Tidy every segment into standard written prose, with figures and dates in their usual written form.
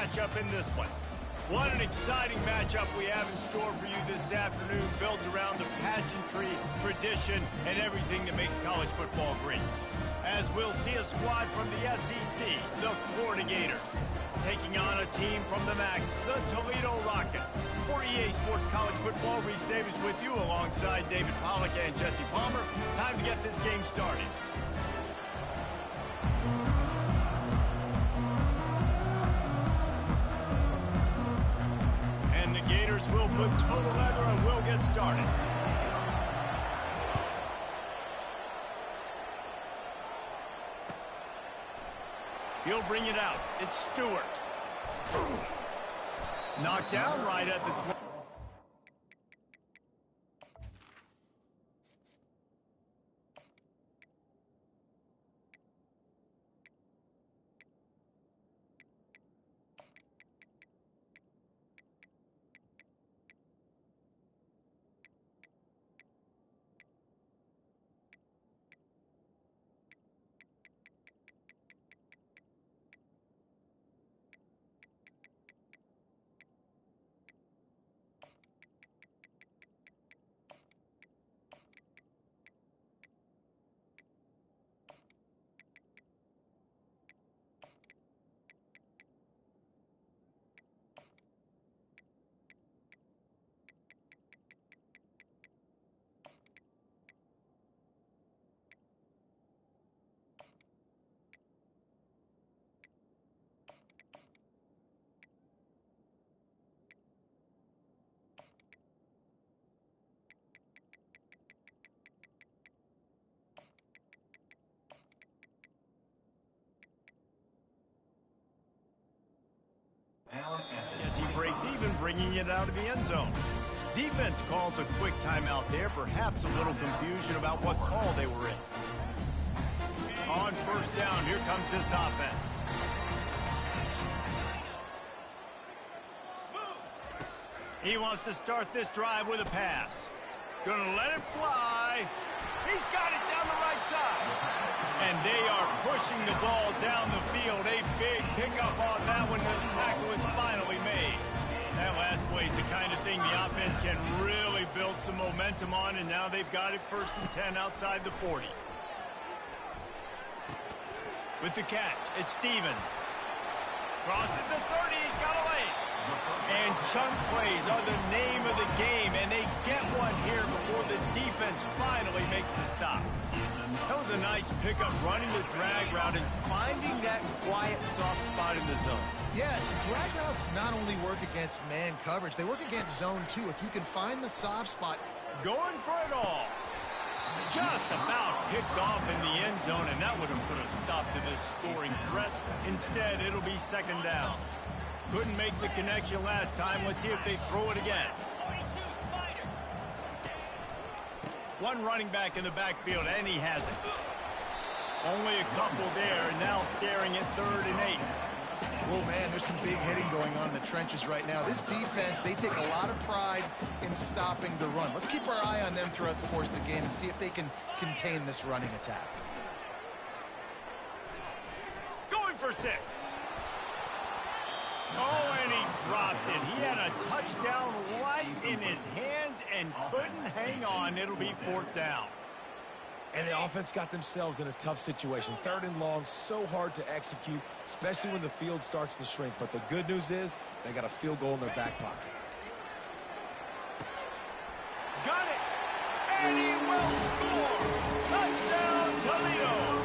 matchup in this one. What an exciting matchup we have in store for you this afternoon, built around the pageantry, tradition, and everything that makes college football great. As we'll see a squad from the SEC, the Florida Gators, taking on a team from the MAC, the Toledo Rockets. For EA Sports College Football, Reese Davis with you alongside David Pollack and Jesse Palmer. Time to get this game started. And the Gators will put total leather and we'll get started. He'll bring it out. It's Stewart. Knocked down right at the 20. As he breaks even, bringing it out of the end zone. Defense calls a quick timeout there, perhaps a little confusion about what call they were in. On first down, here comes this offense. He wants to start this drive with a pass. Gonna let it fly. He's got it down the right side. And they are pushing the ball down the field. A big pickup on that one. The tackle is finally made. That last play is the kind of thing the offense can really build some momentum on, and now they've got it 1st and 10 outside the 40. With the catch, it's Stevens. Crosses the 30, he's got away. And chunk plays are the name of the game, and they get one here before the defense finally makes the stop. That was a nice pickup, running the drag route and finding that quiet, soft spot in the zone. Yeah, drag routes not only work against man coverage, they work against zone too. If you can find the soft spot. Going for it all. Just about picked off in the end zone, and that would have put a stop to this scoring threat. Instead, it'll be 2nd down. Couldn't make the connection last time. Let's see if they throw it again. One running back in the backfield, and he has it. Only a couple there, and now staring at 3rd and 8. Oh, man, there's some big hitting going on in the trenches right now. This defense, they take a lot of pride in stopping the run. Let's keep our eye on them throughout the course of the game and see if they can contain this running attack. Going for 6. Oh, and he dropped it. He had a touchdown right in his hands and couldn't hang on. It'll be 4th down. And the offense got themselves in a tough situation. 3rd and long, so hard to execute, especially when the field starts to shrink. But the good news is they got a field goal in their back pocket. Got it. And he will score. Touchdown, Toledo.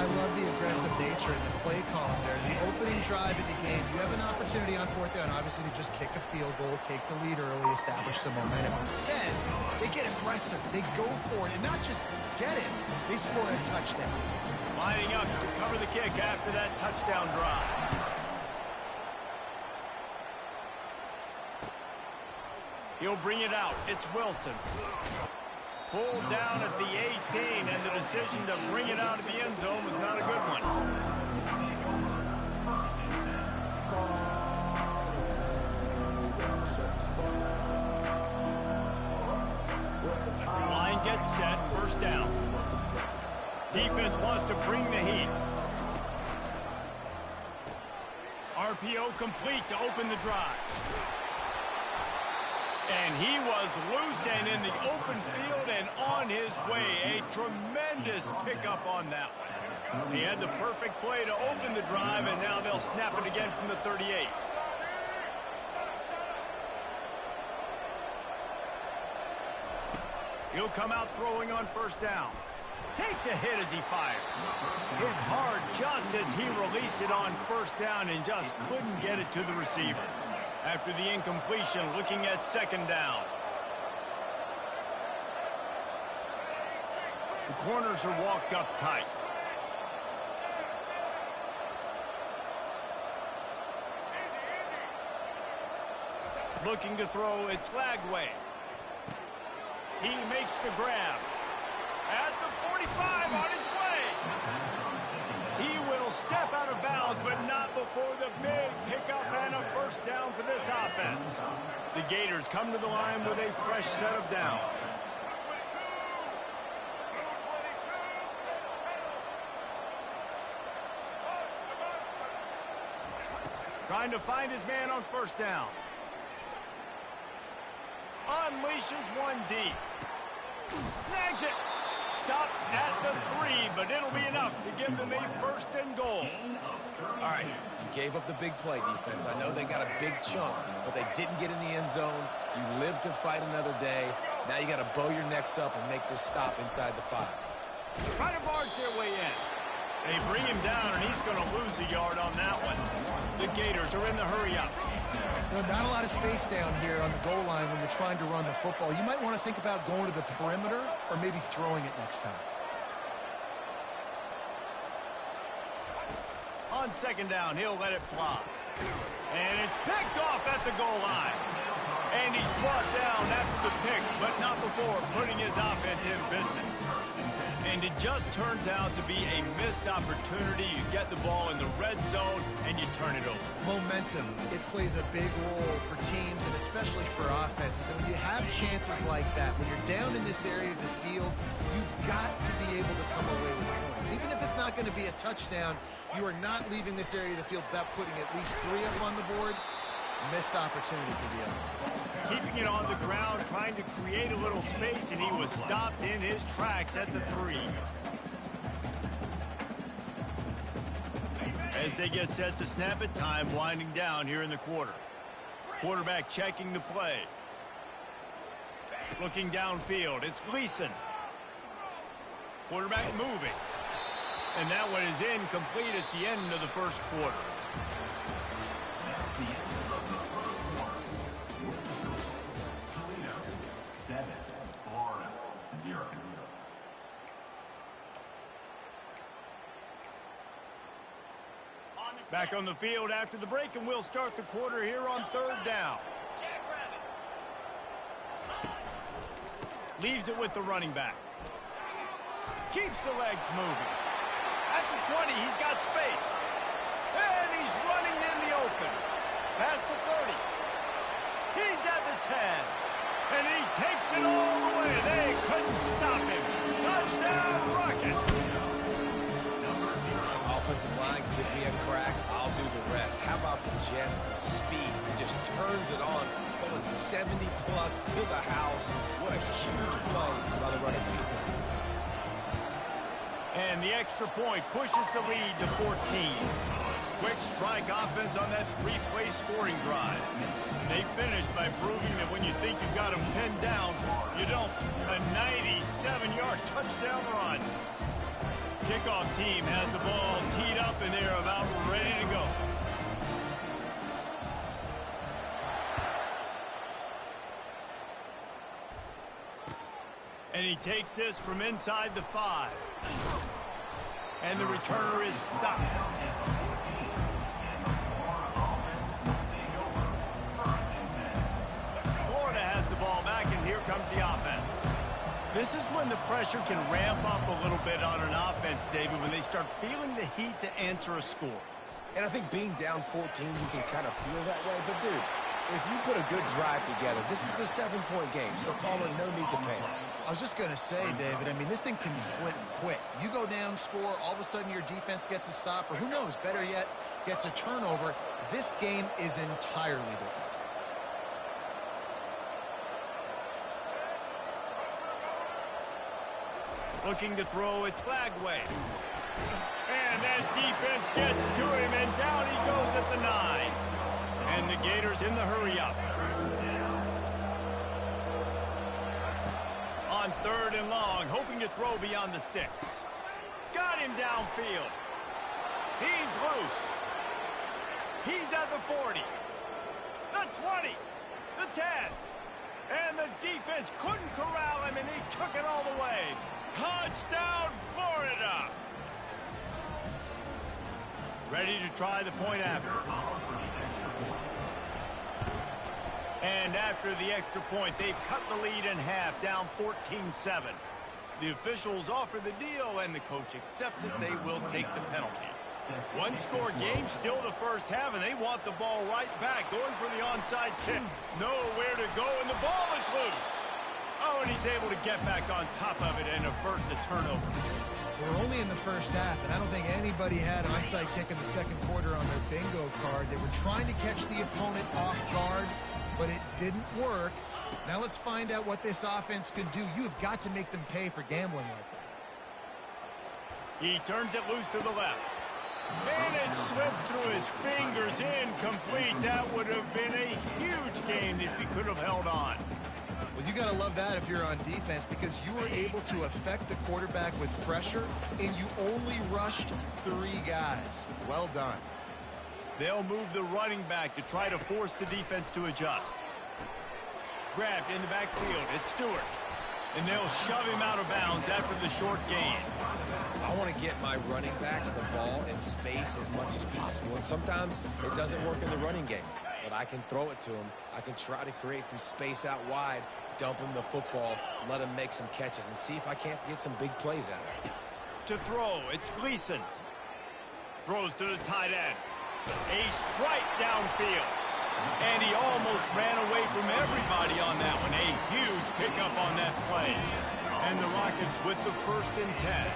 I love the aggressive nature and the play calling there. The opening drive of the game, you have an opportunity on 4th down, obviously, to just kick a field goal, take the lead early, establish some momentum. Instead, they get aggressive. They go for it, and not just get it, they score a touchdown. Lining up to cover the kick after that touchdown drive. He'll bring it out. It's Wilson. Pulled down at the 18, and the decision to bring it out of the end zone was not a good one. Line gets set, 1st down. Defense wants to bring the heat. RPO complete to open the drive. And he was loose and in the open field and on his way. A tremendous pickup on that one. He had the perfect play to open the drive, and now they'll snap it again from the 38. He'll come out throwing on first down. Takes a hit as he fires. Hit hard just as he released it on first down and just couldn't get it to the receiver. After the incompletion, looking at second down. The corners are walked up tight. Looking to throw, it's Lagway. He makes the grab. At the 45, on his way. He will step out of bounds, but not before the big pickup and a first down for this offense. The Gators come to the line with a fresh set of downs. Trying to find his man on first down. Unleashes one deep. Snags it. Stopped at the 3, but it'll be enough to give them a first and goal. All right, you gave up the big play, defense. I know they got a big chunk, but they didn't get in the end zone. You live to fight another day. Now you got to bow your necks up and make this stop inside the 5. Trying to barge their way in. They bring him down, and he's going to lose a yard on that one. The Gators are in the hurry-up. No, not a lot of space down here on the goal line when you're trying to run the football. You might want to think about going to the perimeter or maybe throwing it next time. On second down, he'll let it fly. And it's picked off at the goal line. And he's brought down after the pick, but not before putting his offense in business. And it just turns out to be a missed opportunity. You get the ball in the red zone, and you turn it over. Momentum, it plays a big role for teams and especially for offenses. And when you have chances like that, when you're down in this area of the field, you've got to be able to come away with points. Even if it's not going to be a touchdown, you are not leaving this area of the field without putting at least 3 up on the board. Missed opportunity for the other. Keeping it on the ground, trying to create a little space, and he was stopped in his tracks at the 3. As they get set to snap it, time winding down here in the quarter. Quarterback checking the play. Looking downfield, it's Gleason. Quarterback moving. And that one is incomplete. It's the end of the first quarter. Back on the field after the break, and we'll start the quarter here on third down. Leaves it with the running back. Keeps the legs moving. At the 20, he's got space. And he's running in the open. Past the 30. He's at the 10. And he takes it all the way. They couldn't stop him. Touchdown, Rocket. Offensive line, give me a crack, I'll do the rest. How about the Jets, the speed? He just turns it on, going 70-plus to the house. What a huge play by the running back. And the extra point pushes the lead to 14. Quick strike offense on that 3-play scoring drive. They finished by proving that when you think you've got them pinned down, you don't. A 97-yard touchdown run. Kickoff team has the ball teed up, and they're about ready to go. And he takes this from inside the 5. And the returner is stopped. Florida has the ball back, and here comes the offense. This is when the pressure can ramp up a little bit on an offense, David, when they start feeling the heat to answer a score. And I think being down 14, you can kind of feel that way. But, dude, if you put a good drive together, this is a 7-point game, so Palmer, no need to panic. I was just going to say, David, I mean, this thing can flip quick. You go down, score, all of a sudden your defense gets a stop, or who knows, better yet, gets a turnover. this game is entirely different. Looking to throw, it's Flagway. And that defense gets to him, and down he goes at the 9. And the Gators in the hurry-up. On 3rd and long, hoping to throw beyond the sticks. Got him downfield. He's loose. He's at the 40. The 20. The 10. And the defense couldn't corral him, and he took it all the way. Touchdown, Florida! Ready to try the point after. And after the extra point, they've cut the lead in half, down 14-7. The officials offer the deal, and the coach accepts it. They will take the penalty. One-score game, still the first half, and they want the ball right back, going for the onside kick. Nowhere to go, and the ball is loose. Oh, and he's able to get back on top of it and avert the turnover. We're only in the first half, and I don't think anybody had onside kick in the second quarter on their bingo card. They were trying to catch the opponent off guard, but it didn't work. Now let's find out what this offense can do. You have got to make them pay for gambling like that. He turns it loose to the left. And it slips through his fingers, incomplete. That would have been a huge gain if he could have held on. Well, you got to love that if you're on defense, because you were able to affect the quarterback with pressure, and you only rushed 3 guys. Well done. They'll move the running back to try to force the defense to adjust. Grabbed in the backfield. It's Stewart. And they'll shove him out of bounds after the short gain. I want to get my running backs the ball in space as much as possible. And sometimes it doesn't work in the running game. But I can throw it to him. I can try to create some space out wide, dump him the football, let him make some catches, and see if I can't get some big plays out of it. To throw, it's Gleason. Throws to the tight end. A strike downfield. And he almost ran away from everybody on that one. A huge pickup on that play. And the Rockets with the 1st and 10.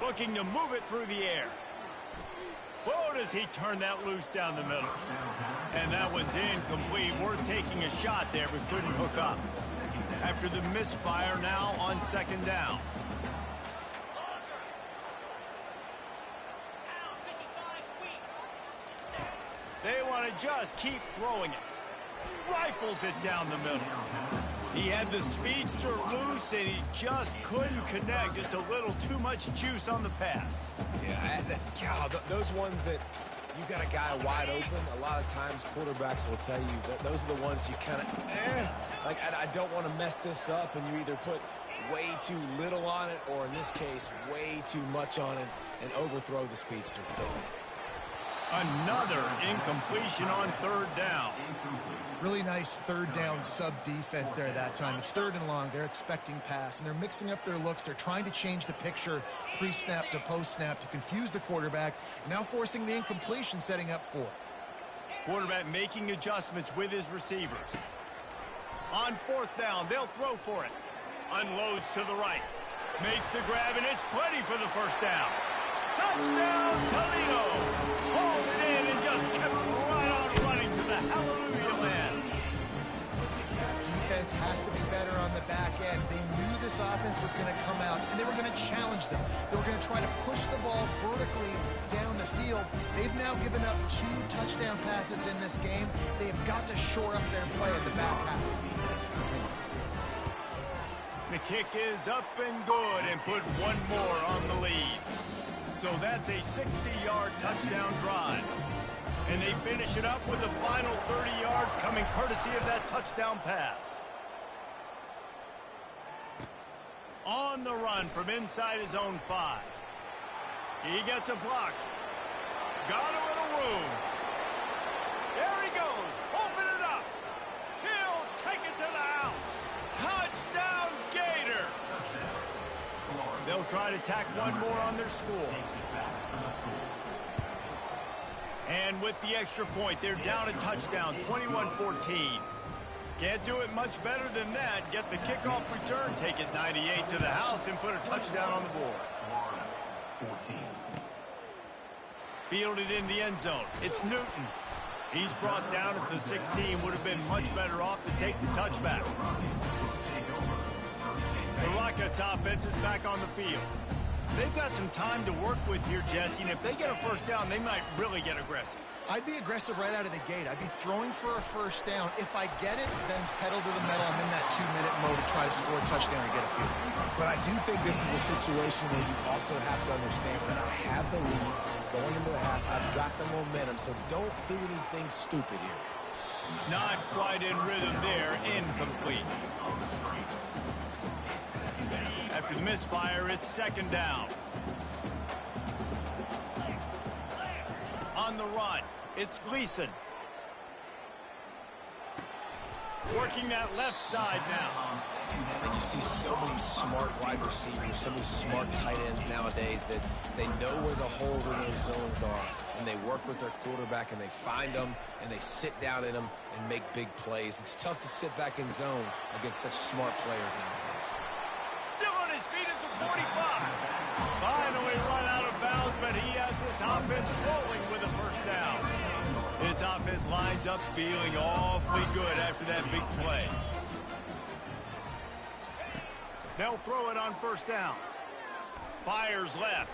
Looking to move it through the air. Whoa, does he turn that loose down the middle. And that one's incomplete. We're taking a shot there, but couldn't hook up. After the misfire, now on 2nd down. They want to just keep throwing it. Rifles it down the middle. He had the speedster loose, and he just couldn't connect. Just a little too much juice on the pass. Yeah, those ones that you got a guy wide open, a lot of times quarterbacks will tell you that those are the ones you kind of, like, I don't want to mess this up, and you either put way too little on it, or in this case, way too much on it, and overthrow the speedster. Another incompletion on 3rd down. Really nice 3rd down sub-defense there that time. It's 3rd and long. They're expecting pass, and they're mixing up their looks. They're trying to change the picture pre-snap to post-snap to confuse the quarterback, now forcing the incompletion, setting up 4th. Quarterback making adjustments with his receivers. On 4th down, they'll throw for it. Unloads to the right. Makes the grab, and it's plenty for the 1st down. Touchdown, Toledo! Hauled it in and just kept right on running to the hallelujah land. Defense has to be better on the back end. They knew this offense was going to come out, and they were going to challenge them. They were going to try to push the ball vertically down the field. They've now given up 2 touchdown passes in this game. They have got to shore up their play in the back half. The kick is up and good, and put one more on the lead. So that's a 60-yard touchdown drive. And they finish it up with the final 30 yards coming courtesy of that touchdown pass. On the run from inside his own 5. He gets a block. Got a little room. There he goes. Open it up. He'll take it to the house. Touchdown Gators. They'll try to tack one more on their score. And with the extra point, they're down a touchdown, 21-14. Can't do it much better than that. Get the kickoff return, take it 98 to the house, and put a touchdown on the board. Fielded in the end zone. It's Newton. He's brought down at the 16. Would have been much better off to take the touchback. The Rockets offense is back on the field. They've got some time to work with here, Jesse, and if they get a first down, they might really get aggressive. I'd be aggressive right out of the gate. I'd be throwing for a first down. If I get it, then it's pedal to the metal. I'm in that 2-minute mode to try to score a touchdown and get a field. But I do think this is a situation where you also have to understand that I have the lead going into the half. I've got the momentum, so don't do anything stupid here. Not quite in rhythm there. Incomplete. After the misfire, it's second down. On the run, it's Gleason. Working that left side now. And you see so many smart wide receivers, so many smart tight ends nowadays that they know where the holes in those zones are. And they work with their quarterback and they find them and they sit down in them and make big plays. It's tough to sit back in zone against such smart players nowadays. Still on his feet at the 45. Finally run out of bounds, but he has this offense rolling with a first down. This offense lines up feeling awfully good after that big play. They'll throw it on first down. Fires left.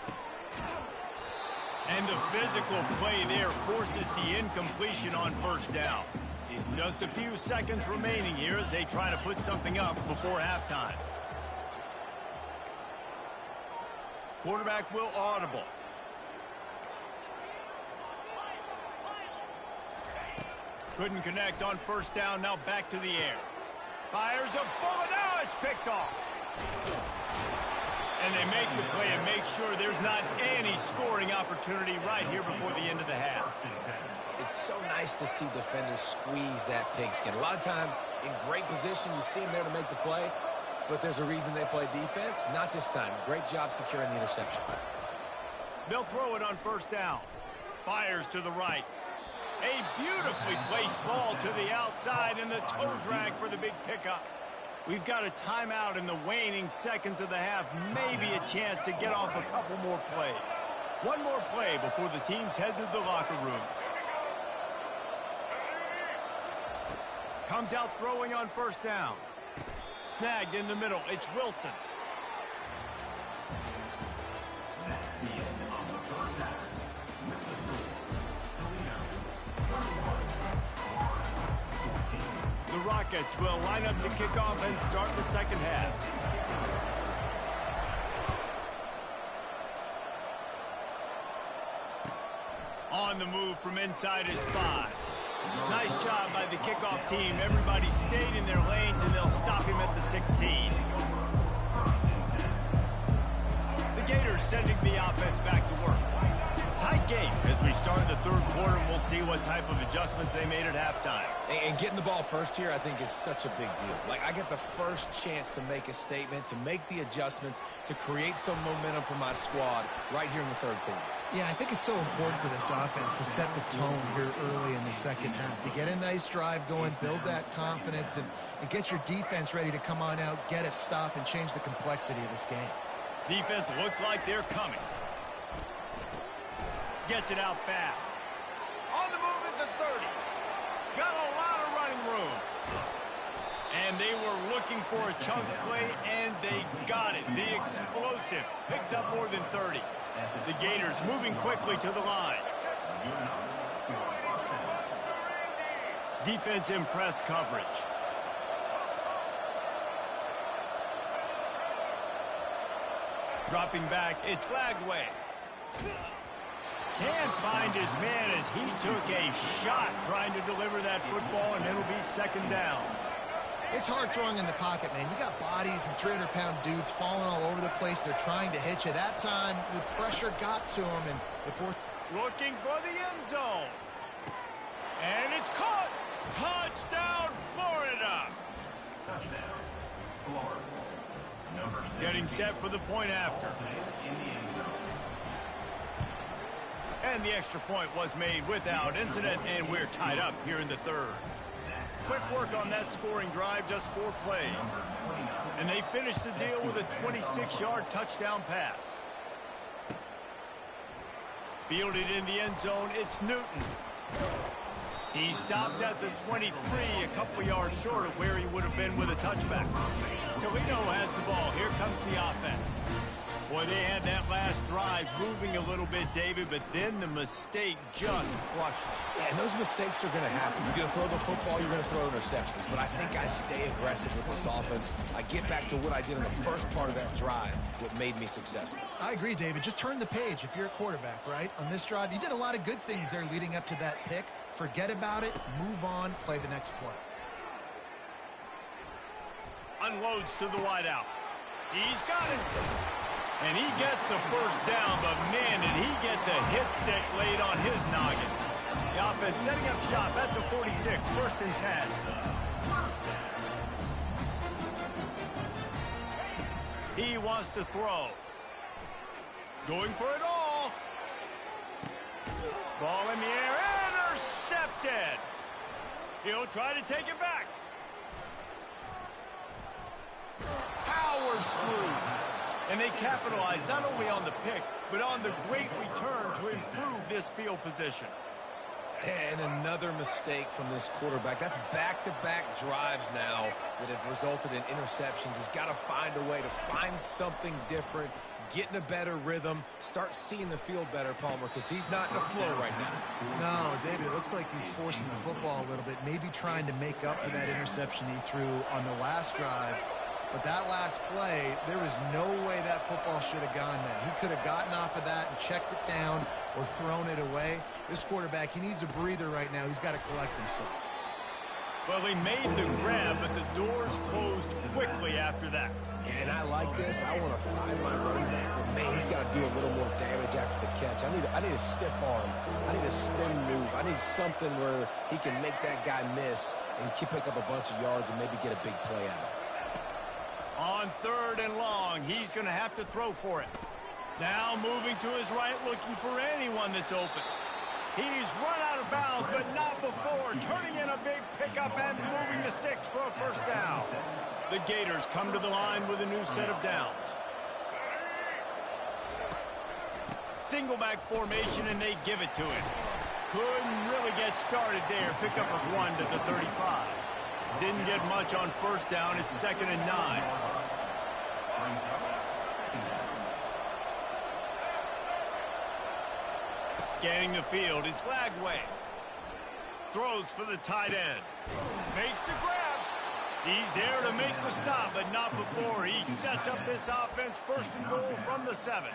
And the physical play there forces the incompletion on first down. Just a few seconds remaining here as they try to put something up before halftime. Quarterback will audible. Couldn't connect on first down. Now back to the air. Fires a bullet. Now it's picked off. And they make the play and make sure there's not any scoring opportunity right here before the end of the half. It's so nice to see defenders squeeze that pigskin. A lot of times in great position, you see them there to make the play, but there's a reason they play defense. Not this time. Great job securing the interception. They'll throw it on first down. Fires to the right. A beautifully placed ball to the outside and the toe drag for the big pickup. We've got a timeout in the waning seconds of the half. Maybe a chance to get off a couple more plays. One more play before the teams head to the locker rooms. Comes out throwing on first down. Snagged in the middle. It's Wilson. The Rockets will line up to kick off and start the second half. On the move from inside is 5. Nice job by the kickoff team. Everybody stayed in their lanes, and they'll stop him at the 16. The Gators sending the offense back to work. Tight game as we start the third quarter, and we'll see what type of adjustments they made at halftime. And getting the ball first here, I think, is such a big deal. Like, I get the first chance to make a statement, to make the adjustments, to create some momentum for my squad right here in the third quarter. Yeah, I think it's so important for this offense to set the tone here early in the second half, to get a nice drive going, build that confidence, and get your defense ready to come on out, get a stop, and change the complexity of this game. Defense looks like they're coming. Gets it out fast. On the move at the 30. Got a lot of running room. And they were looking for a chunk play, and they got it. The explosive picks up more than 30. The Gators moving quickly to the line. Defense in press coverage. Dropping back, it's Glagway. Can't find his man as he took a shot trying to deliver that football, and it'll be second down. It's hard throwing in the pocket, man. You got bodies and 300-pound dudes falling all over the place. They're trying to hit you. That time, the pressure got to him, and the fourth... Looking for the end zone. And it's caught. Touchdown, Florida. Touchdown, Florida. Number 17. Getting set for the point after. And the extra point was made without incident, and we're tied up here in the third. Quick work on that scoring drive, just 4 plays. And they finished the deal with a 26-yard touchdown pass. Fielded in the end zone, it's Newton. He stopped at the 23, a couple yards short of where he would have been with a touchback. Toledo has the ball. Here comes the offense. Boy, they had that last drive moving a little bit, David, but then the mistake just crushed them. Yeah, and those mistakes are going to happen. You're going to throw the football, you're going to throw interceptions. But I think I stay aggressive with this offense. I get back to what I did in the first part of that drive, what made me successful. I agree, David. Just turn the page if you're a quarterback, right? On this drive, you did a lot of good things there leading up to that pick. Forget about it, move on, play the next play. Unloads to the wideout. He's got it. And he gets the first down, but man, did he get the hit stick laid on his noggin. The offense setting up shop at the 46, 1st and 10. He wants to throw. Going for it all. Ball in the air, intercepted. He'll try to take it back. Powers through. And they capitalized not only on the pick, but on the great return to improve this field position. And another mistake from this quarterback. That's back-to-back drives now that have resulted in interceptions. He's got to find a way to find something different, get in a better rhythm, start seeing the field better, Palmer, because he's not in the flow right now. No, David, it looks like he's forcing the football a little bit, maybe trying to make up for that interception he threw on the last drive. But that last play, there was no way that football should have gone there. He could have gotten off of that and checked it down or thrown it away. This quarterback, he needs a breather right now. He's got to collect himself. Well, he made the grab, but the doors closed quickly after that. And I like this. I want to find my running back, but man, he's got to do a little more damage after the catch. I need a stiff arm. I need a spin move. I need something where he can make that guy miss and pick up a bunch of yards and maybe get a big play out of it. On 3rd and long, he's going to have to throw for it. Now moving to his right, looking for anyone that's open. He's run out of bounds, but not before. Turning in a big pickup and moving the sticks for a first down. The Gators come to the line with a new set of downs. Single back formation, and they give it to him. Couldn't really get started there. Pickup of 1 to the 35. Didn't get much on first down. It's 2nd and 9. Scanning the field, it's Lagway. Throws for the tight end. Makes the grab. He's there to make the stop, but not before he sets up this offense 1st and goal from the 7.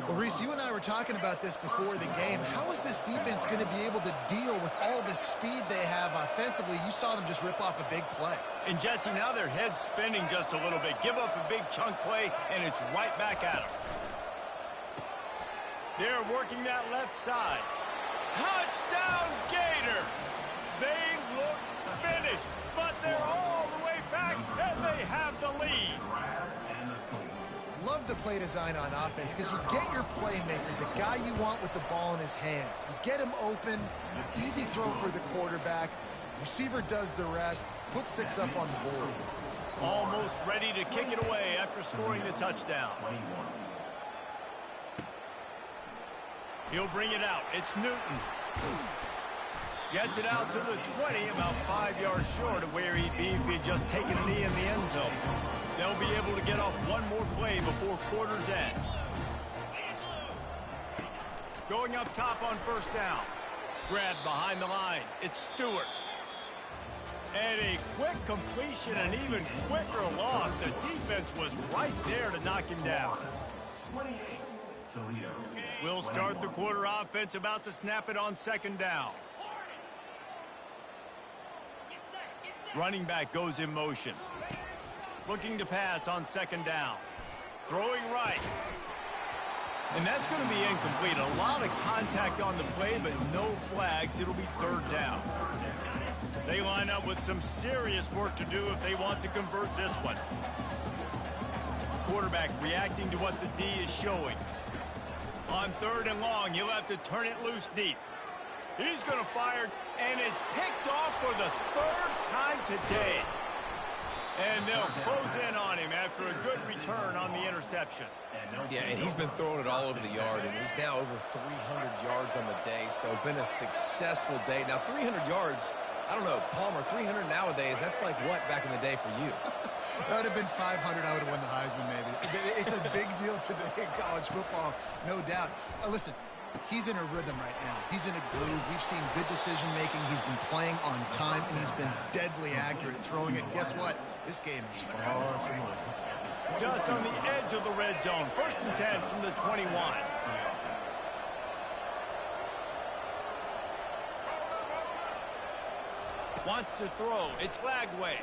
Well, Reese, you and I were talking about this before the game. How is this defense going to be able to deal with all the speed they have offensively? You saw them just rip off a big play. And, Jesse, now their head's spinning just a little bit. Give up a big chunk play, and it's right back at them. They're working that left side. Touchdown, Gator! They looked finished, but they're all the way back, and they have the lead. Love the play design on offense because you get your playmaker, the guy you want with the ball in his hands. You get him open, easy throw for the quarterback. Receiver does the rest, put 6 up on the board. Almost ready to kick it away after scoring the touchdown. He'll bring it out. It's Newton. Gets it out to the 20, about 5 yards short of where he'd be if he had just taken a knee in the end zone. They'll be able to get off one more play before quarter's end. Going up top on first down. Grabbed behind the line. It's Stewart. And a quick completion, an even quicker loss. The defense was right there to knock him down. 28, Toledo. We'll start the quarter offense, about to snap it on 2nd down. Running back goes in motion. Looking to pass on 2nd down. Throwing right. And that's going to be incomplete. A lot of contact on the play, but no flags. It'll be 3rd down. They line up with some serious work to do if they want to convert this one. Quarterback reacting to what the D is showing. On 3rd and long, he'll have to turn it loose deep. He's going to fire, and it's picked off for the 3rd time today. And they'll close in on him after a good return on the interception. Yeah, and he's been throwing it all over the yard, and he's now over 300 yards on the day, so been a successful day. Now, 300 yards, I don't know, Palmer, 300 nowadays, that's like what back in the day for you? That would have been 500. I would have won the Heisman, maybe. It's a big deal today in college football, no doubt. Listen, he's in a rhythm right now. He's in a groove. We've seen good decision-making. He's been playing on time, and he's been deadly accurate at throwing it. And guess what? This game is far from over. Just on the edge of the red zone. 1st and 10 from the 21. Wants to throw. It's Lagway.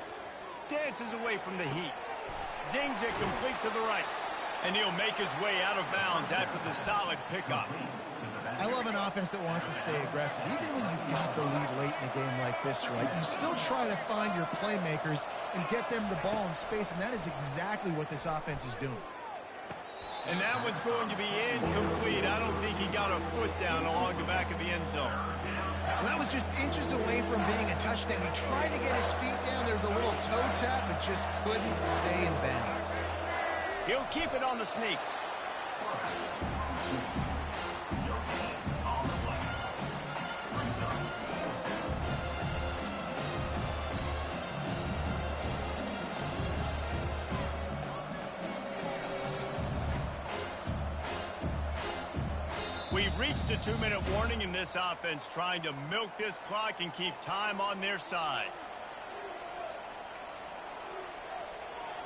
Dances away from the heat. Zings it complete to the right. And he'll make his way out of bounds after the solid pickup. I love an offense that wants to stay aggressive. Even when you've got the lead late in a game like this, right, you still try to find your playmakers and get them the ball in space, and that is exactly what this offense is doing. And that one's going to be incomplete. I don't think he got a foot down along the back of the end zone. Well, that was just inches away from being a touchdown. He tried to get his feet down. There was a little toe tap, but just couldn't stay in bounds. He'll keep it on the sneak. We've reached a 2-minute warning in this offense, trying to milk this clock and keep time on their side.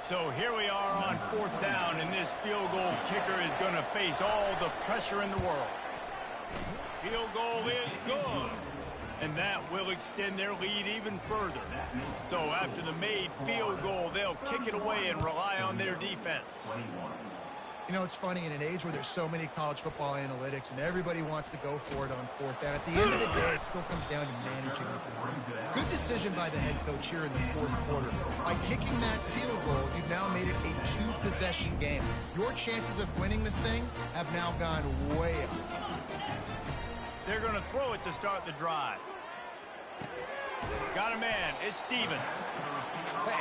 So here we are on 4th down, and this field goal kicker is going to face all the pressure in the world. Field goal is good, and that will extend their lead even further. So after the made field goal, they'll kick it away and rely on their defense. You know, it's funny, in an age where there's so many college football analytics and everybody wants to go for it on 4th down, at the end of the day, it still comes down to managing it. Good decision by the head coach here in the 4th quarter. By kicking that field goal, you've now made it a 2-possession game. Your chances of winning this thing have now gone way up. They're going to throw it to start the drive. Got a man. It's Stevens.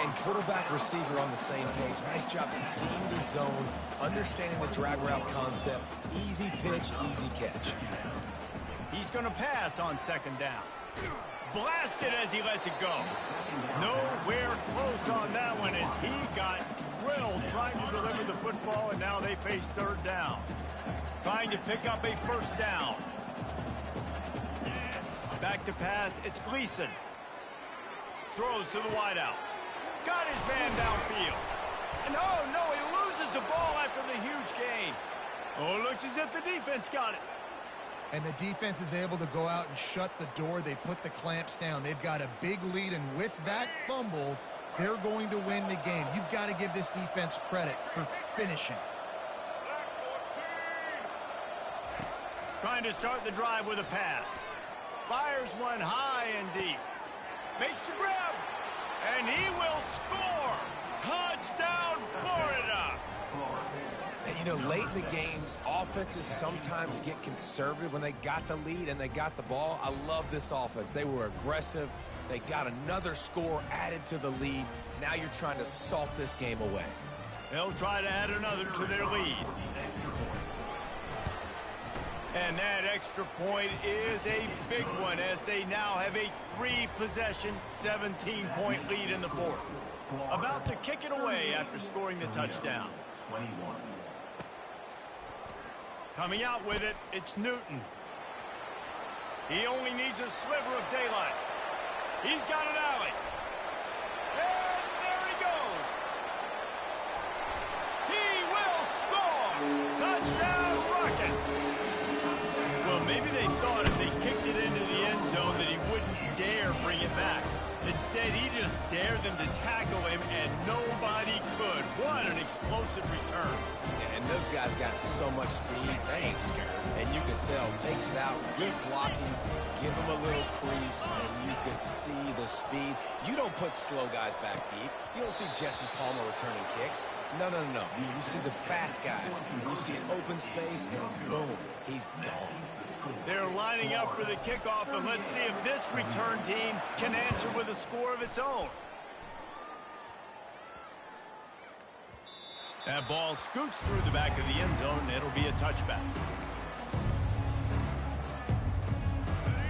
And quarterback receiver on the same page. Nice job seeing the zone, understanding the drag route concept. Easy pitch, easy catch. He's going to pass on 2nd down. Blasted as he lets it go. Nowhere close on that one as he got drilled trying to deliver the football, and now they face 3rd down. Trying to pick up a 1st down. Back to pass. It's Gleason. Throws to the wideout. Got his man downfield. And oh no, he loses the ball after the huge gain. Oh, looks as if the defense got it. And the defense is able to go out and shut the door. They put the clamps down. They've got a big lead, and with that fumble, they're going to win the game. You've got to give this defense credit for finishing. Trying to start the drive with a pass. Fires one high and deep. Makes the grab. And he will score. Touchdown, Florida. And, you know, late in the games, offenses sometimes get conservative when they got the lead and they got the ball. I love this offense. They were aggressive. They got another score added to the lead. Now you're trying to salt this game away. They'll try to add another to their lead. And that extra point is a big one as they now have a 3-possession, 17-point lead in the 4th. About to kick it away after scoring the touchdown. Coming out with it, it's Newton. He only needs a sliver of daylight. He's got an alley. And there he goes. He will score. Touchdown, Rockets. Well, maybe they thought if they kicked it into the end zone that he wouldn't dare bring it back. Instead, he just dared them to tackle him, and nobody could. What an explosive return. And those guys got so much speed, they ain't scared. And you can tell, takes it out, good blocking, give him a little crease, and you can see the speed. You don't put slow guys back deep. You don't see Jesse Palmer returning kicks. No. You see the fast guys. You see an open space, and boom, he's gone. They're lining up for the kickoff, and let's see if this return team can answer with a score of its own. That ball scoots through the back of the end zone. It'll be a touchback.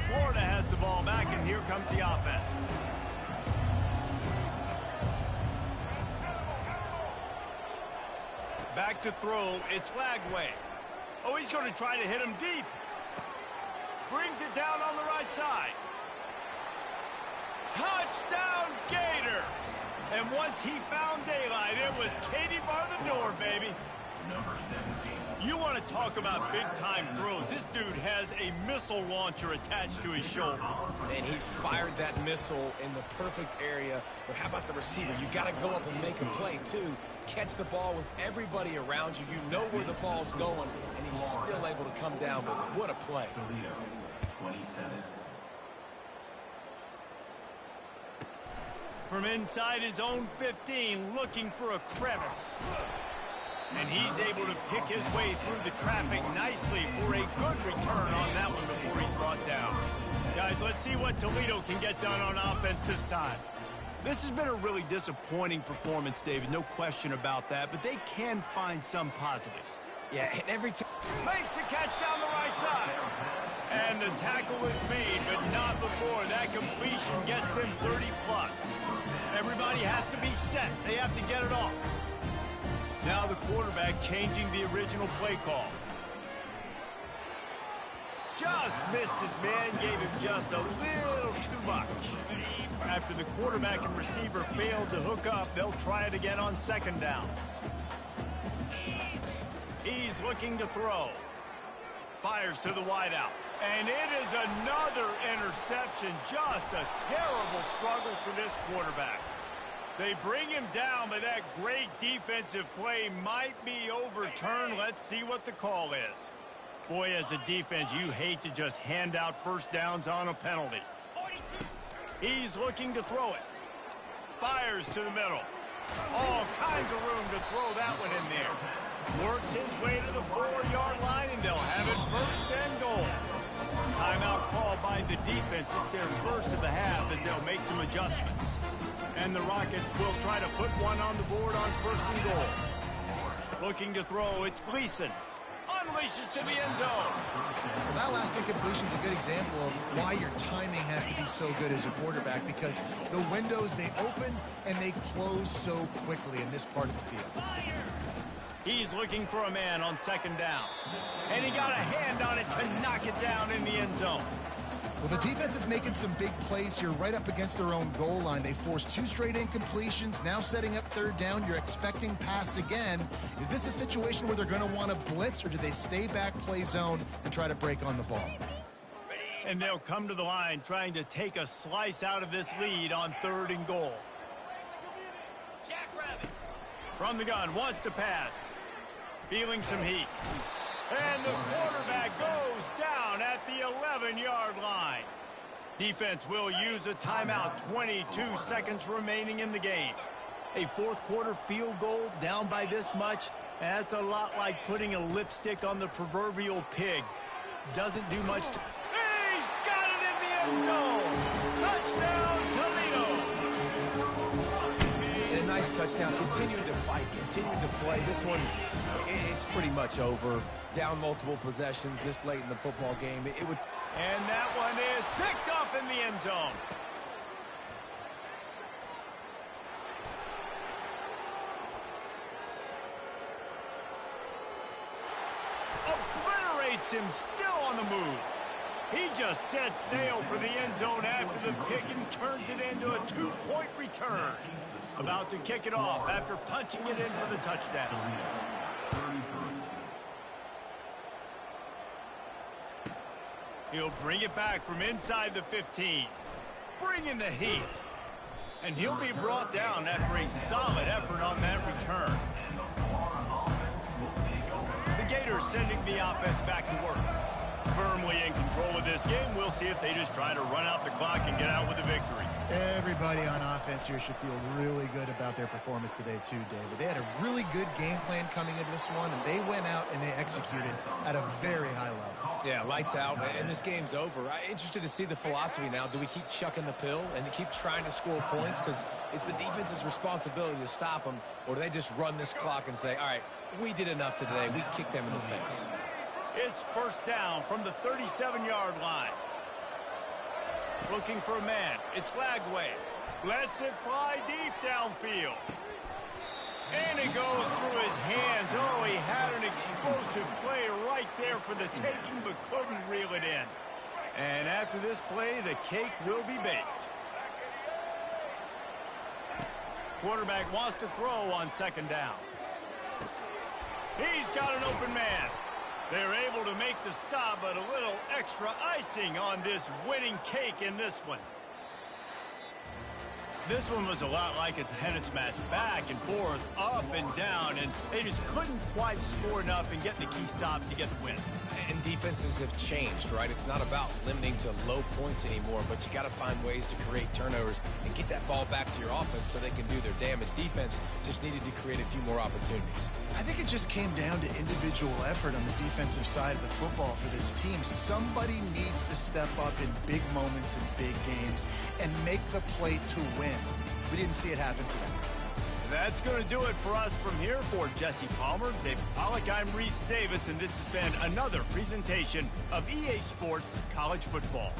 Florida has the ball back, and here comes the offense. Back to throw. It's Lagway. Oh, he's going to try to hit him deep. Brings it down on the right side. Touchdown, Gator! And once he found daylight, it was Katie bar the door, baby. Number 17. You want to talk about big-time throws. This dude has a missile launcher attached to his shoulder. And he fired that missile in the perfect area. But how about the receiver? You got to go up and make a play, too. Catch the ball with everybody around you. You know where the ball's going, and he's still able to come down with it. What a play. Toledo, 27. From inside his own 15, looking for a crevice. And he's able to pick his way through the traffic nicely for a good return on that one before he's brought down. Guys, let's see what Toledo can get done on offense this time. This has been a really disappointing performance, David, no question about that, but they can find some positives. Yeah, and every time Makes the catch down the right side. And the tackle is made, but not before that completion gets them 30+. Everybody has to be set. They have to get it off. Now the quarterback changing the original play call. Just missed his man, gave him just a little too much. After the quarterback and receiver failed to hook up, they'll try it again on second down. He's looking to throw. Fires to the wideout. And it is another interception. Just a terrible struggle for this quarterback. They bring him down, but that great defensive play might be overturned. Let's see what the call is. Boy, as a defense, you hate to just hand out first downs on a penalty. He's looking to throw it. Fires to the middle. All kinds of room to throw that one in there. Works his way to the 4-yard line, and they'll have it first and goal. Timeout called by the defense. It's their first of the half as they'll make some adjustments. And the Rockets will try to put one on the board on first and goal. Looking to throw, it's Gleason. Unleashes to the end zone. Well, that last incompletion is a good example of why your timing has to be so good as a quarterback, because the windows, they open and they close so quickly in this part of the field. He's looking for a man on second down. And he got a hand on it to knock it down in the end zone. Well, the defense is making some big plays here right up against their own goal line. They forced 2 straight incompletions, now setting up third down. You're expecting pass again. Is this a situation where they're going to want to blitz, or do they stay back, play zone, and try to break on the ball? And they'll come to the line trying to take a slice out of this lead on third and goal. From the gun, wants to pass. Feeling some heat. And the quarterback goes down at the 11-yard line. Defense will use a timeout. 22 seconds remaining in the game. A fourth-quarter field goal down by this much, that's a lot like putting a lipstick on the proverbial pig. Doesn't do much to... He's got it in the end zone! Touchdown, Toledo! And a nice touchdown. Continuing to fight, continuing to play. This one, it's pretty much over. Down multiple possessions this late in the football game. It would... And that one is picked off in the end zone. Obliterates him, still on the move. He just sets sail for the end zone after the pick and turns it into a 2-point return. About to kick it off after punching it in for the touchdown. He'll bring it back from inside the 15. Bringing the heat. And he'll be brought down after a solid effort on that return. The Gators sending the offense back to work. Firmly in control of this game. We'll see if they just try to run out the clock and get out with a victory. Everybody on offense here should feel really good about their performance today too, David. They had a really good game plan coming into this one, and they went out and they executed at a very high level. Yeah, lights out, and this game's over. I'm interested to see the philosophy now. Do we keep chucking the pill and keep trying to score points? Because it's the defense's responsibility to stop them, or do they just run this clock and say, all right, we did enough today. We kicked them in the face. It's first down from the 37-yard line. Looking for a man. It's Lagway. Lets it fly deep downfield. And it goes through his hands. Oh, he had an explosive play right there for the taking, but couldn't reel it in. And after this play, the cake will be baked. Quarterback wants to throw on second down. He's got an open man. They're able to make the stop, but a little extra icing on this winning cake in this one. This one was a lot like a tennis match, back and forth, up and down, and they just couldn't quite score enough and get the key stop to get the win. And defenses have changed, right? It's not about limiting to low points anymore, but you got to find ways to create turnovers and get that ball back to your offense so they can do their damage. Defense just needed to create a few more opportunities. I think it just came down to individual effort on the defensive side of the football for this team. Somebody needs to step up in big moments in big games and make the play to win. We didn't see it happen today. That's going to do it for us from here. For Jesse Palmer, David Pollack, I'm Reese Davis, and this has been another presentation of EA Sports College Football.